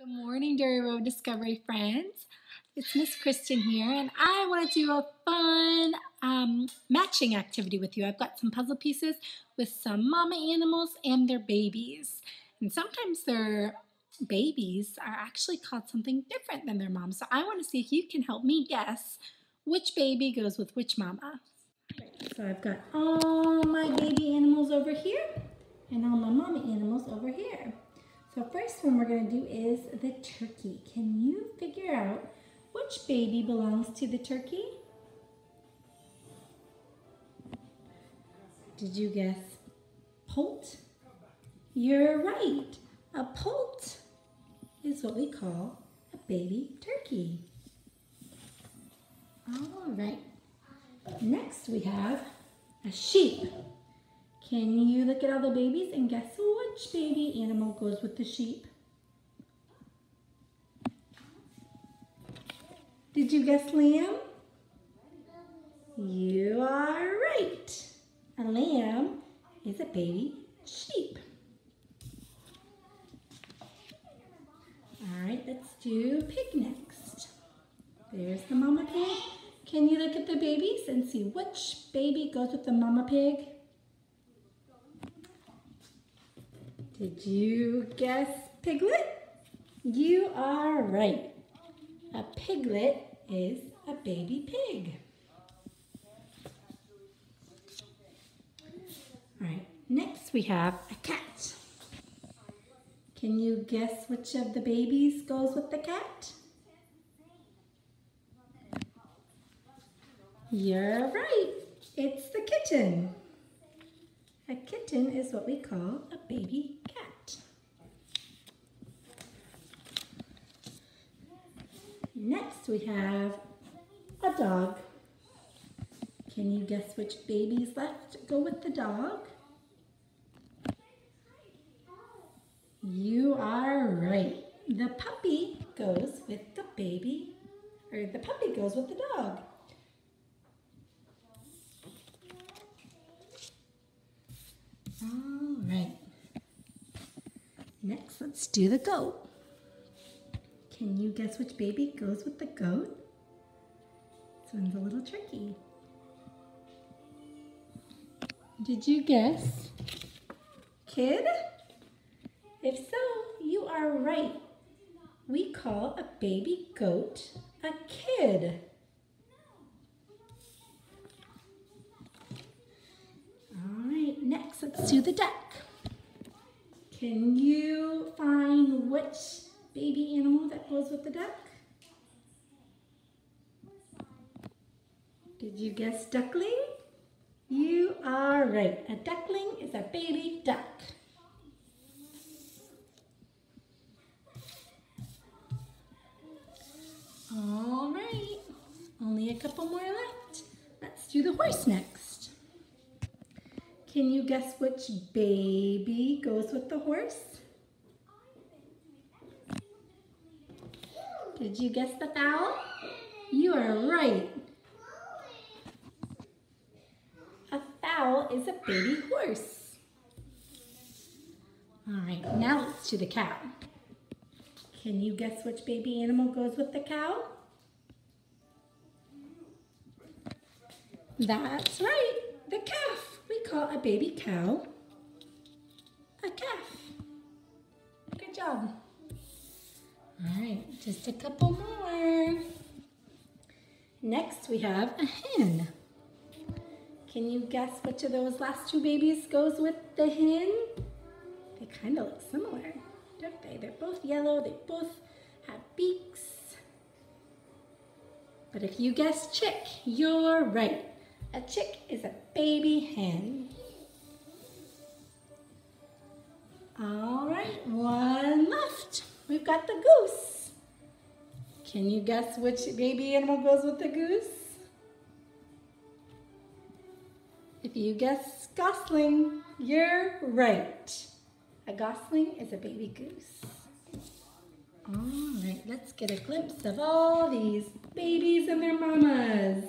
Good morning, Dairy Road Discovery friends. It's Miss Kristen here, and I want to do a fun matching activity with you. I've got some puzzle pieces with some mama animals and their babies. And sometimes their babies are actually called something different than their mom. So I want to see if you can help me guess which baby goes with which mama. So I've got all my baby animals over here and all my mama animals over here. So first one we're going to do is the turkey. Can you figure out which baby belongs to the turkey? Did you guess poult? You're right. A poult is what we call a baby turkey. All right. Next we have a sheep. Can you look at all the babies and guess which baby animal goes with the sheep? Did you guess lamb? You are right. A lamb is a baby sheep. All right, let's do pig next. There's the mama pig. Can you look at the babies and see which baby goes with the mama pig? Did you guess piglet? You are right. A piglet is a baby pig. All right, next we have a cat. Can you guess which of the babies goes with the cat? You're right. It's the kitten. A kitten is what we call a baby cat. Next we have a dog. Can you guess which babies left go with the dog? You are right. The puppy goes with the baby, or the puppy goes with the dog. All right. Next, let's do the goat. Can you guess which baby goes with the goat? This one's a little tricky. Did you guess kid? If so, you are right. We call a baby goat a kid. All right, next let's do the duck. Can you find which baby animal that goes with the duck? Did you guess duckling? You are right. A duckling is a baby duck. All right, only a couple more left. Let's do the horse next. Can you guess which baby goes with the horse? Did you guess the fowl? You are right. A fowl is a baby horse. All right, now let's do the cow. Can you guess which baby animal goes with the cow? That's right, the calf. We call a baby cow a calf. Good job. All right, just a couple more. Next we have a hen. Can you guess which of those last two babies goes with the hen? They kind of look similar, don't they? They're both yellow, they both have beaks. But if you guess chick, you're right. A chick is a baby hen. All right, one left. We've got the goose. Can you guess which baby animal goes with the goose? If you guess gosling, you're right. A gosling is a baby goose. All right, let's get a glimpse of all these babies and their mamas.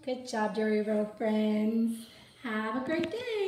Good job, Dairy Road friends. Have a great day.